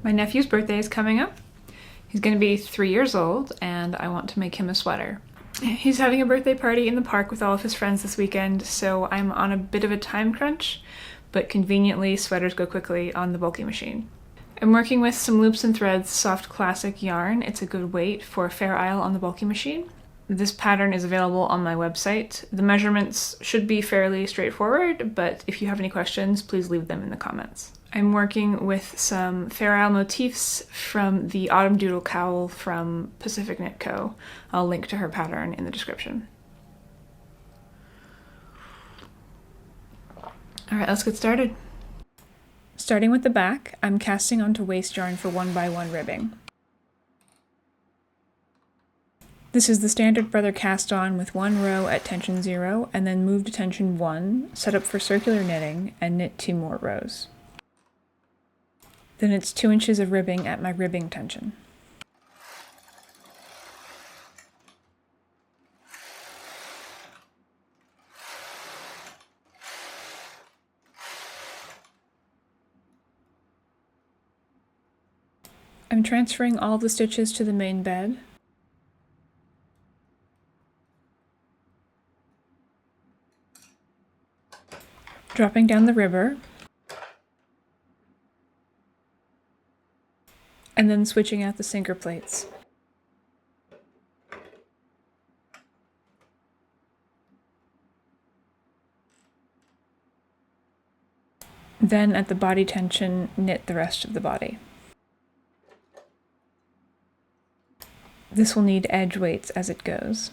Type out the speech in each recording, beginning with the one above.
My nephew's birthday is coming up. He's going to be 3 years old, and I want to make him a sweater. He's having a birthday party in the park with all of his friends this weekend, so I'm on a bit of a time crunch, but conveniently sweaters go quickly on the bulky machine. I'm working with some Loops and Threads Soft Classic yarn. It's a good weight for Fair Isle on the bulky machine. This pattern is available on my website. The measurements should be fairly straightforward, but if you have any questions, please leave them in the comments. I'm working with some Fair Isle motifs from the Autumn Doodle cowl from Pacific Knit Co. I'll link to her pattern in the description. Alright, let's get started. Starting with the back, I'm casting onto waste yarn for 1x1 ribbing. This is the standard Brother cast on with 1 row at tension 0 and then move to tension 1, set up for circular knitting, and knit 2 more rows. Then it's 2 inches of ribbing at my ribbing tension. I'm transferring all the stitches to the main bed. Dropping down the ribber, and then switching out the sinker plates. Then at the body tension, knit the rest of the body. This will need edge weights as it goes.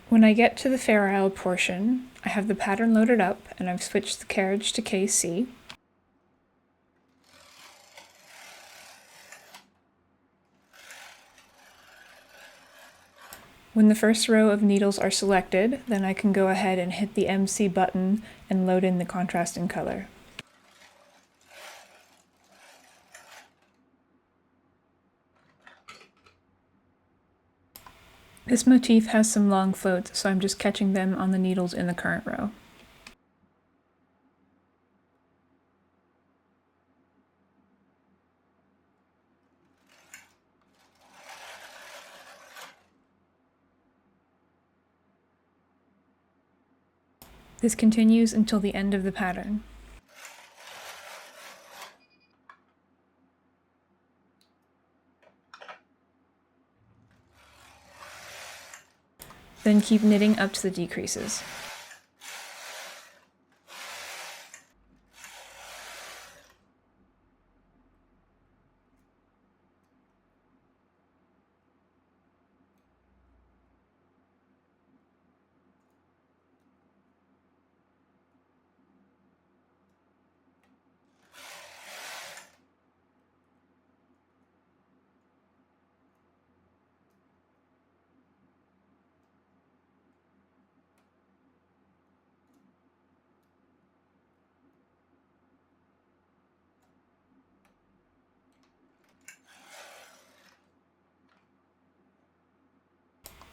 When I get to the Fair Isle portion, I have the pattern loaded up and I've switched the carriage to KC. When the first row of needles are selected, then I can go ahead and hit the MC button and load in the contrasting color. This motif has some long floats, so I'm just catching them on the needles in the current row. This continues until the end of the pattern. Then keep knitting up to the decreases.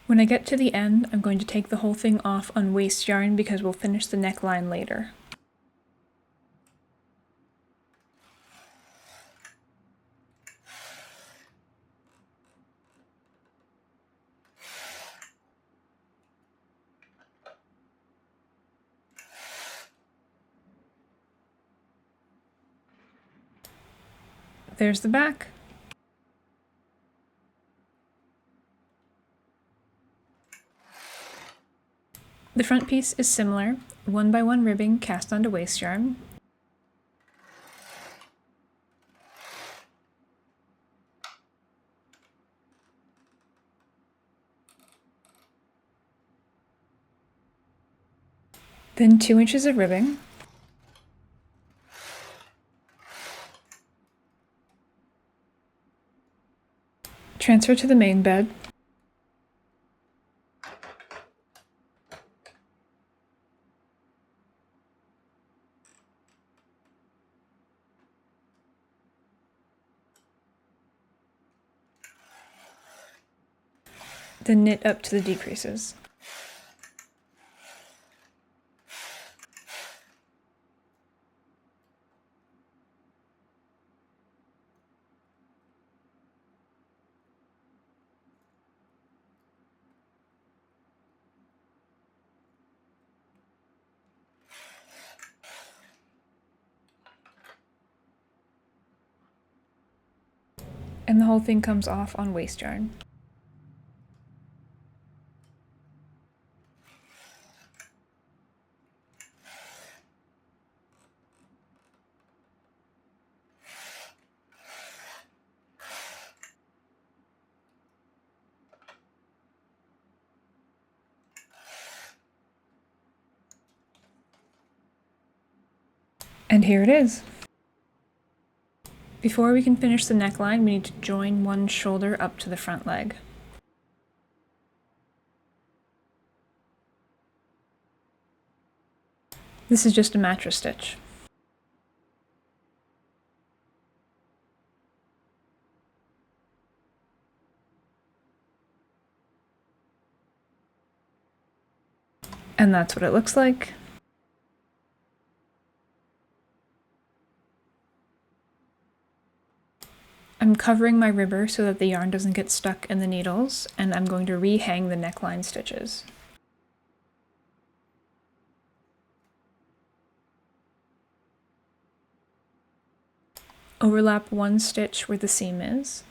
When I get to the end, I'm going to take the whole thing off on waste yarn because we'll finish the neckline later. There's the back. The front piece is similar, 1x1 ribbing cast onto waste yarn. Then 2 inches of ribbing. Transfer to the main bed. Then knit up to the decreases. And the whole thing comes off on waste yarn. And here it is. Before we can finish the neckline, we need to join one shoulder up to the front leg. This is just a mattress stitch. And that's what it looks like. I'm covering my ribber so that the yarn doesn't get stuck in the needles, and I'm going to rehang the neckline stitches. Overlap one stitch where the seam is.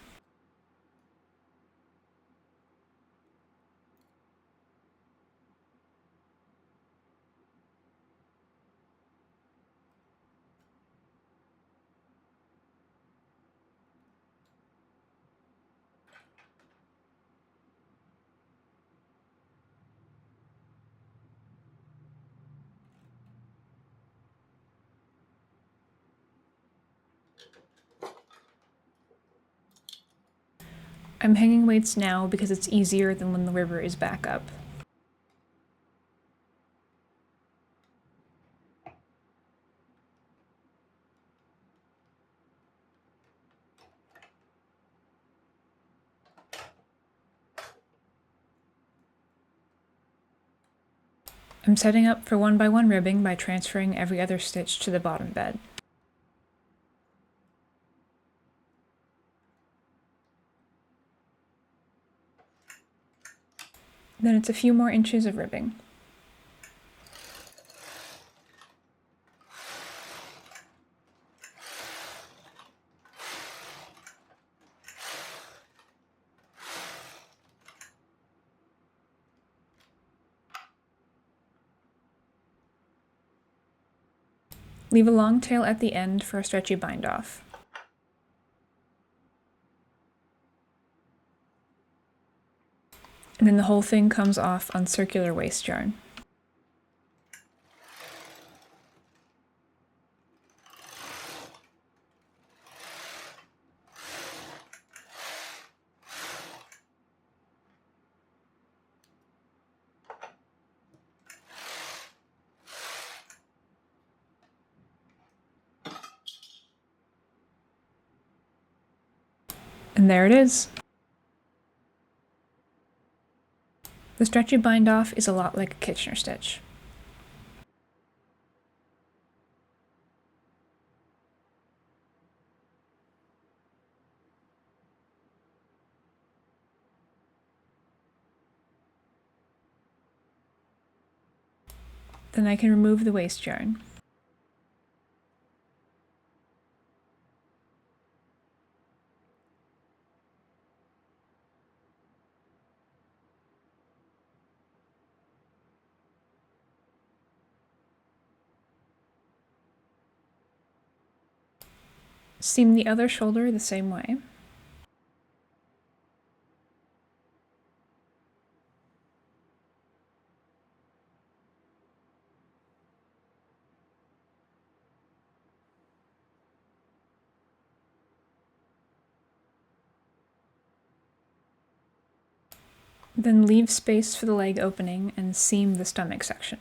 I'm hanging weights now because it's easier than when the ribber is back up. I'm setting up for 1x1 ribbing by transferring every other stitch to the bottom bed. Then it's a few more inches of ribbing. Leave a long tail at the end for a stretchy bind off. And then the whole thing comes off on circular waste yarn. And there it is. The stretchy bind off is a lot like a Kitchener stitch. Then I can remove the waste yarn. Seam the other shoulder the same way. Then leave space for the leg opening and seam the stomach section.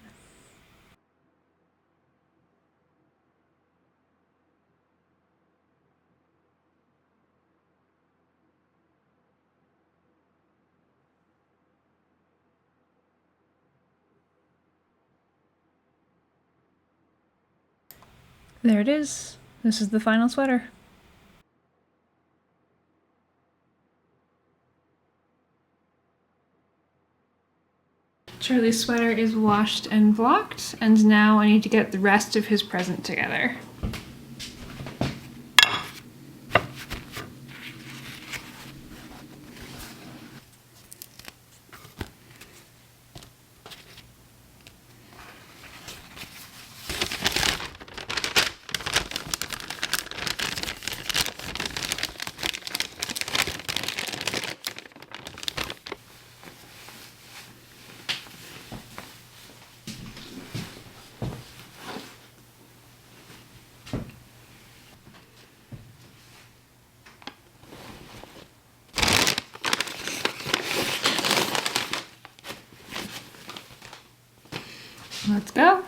There it is. This is the final sweater. Charlie's sweater is washed and blocked, and now I need to get the rest of his present together. Let's go.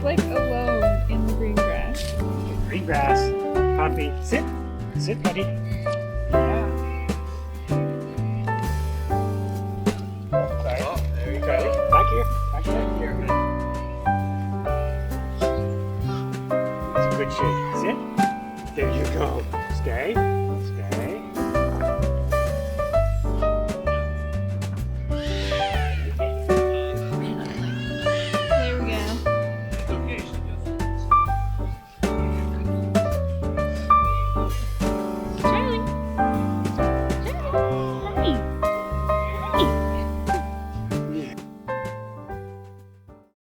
Like alone in the green grass. Green grass. Poppy, sit. Sit, buddy. Yeah. Sorry. Oh, there you go. Back here. Back here. Good. It's a good shape. Sit. There you go. Stay.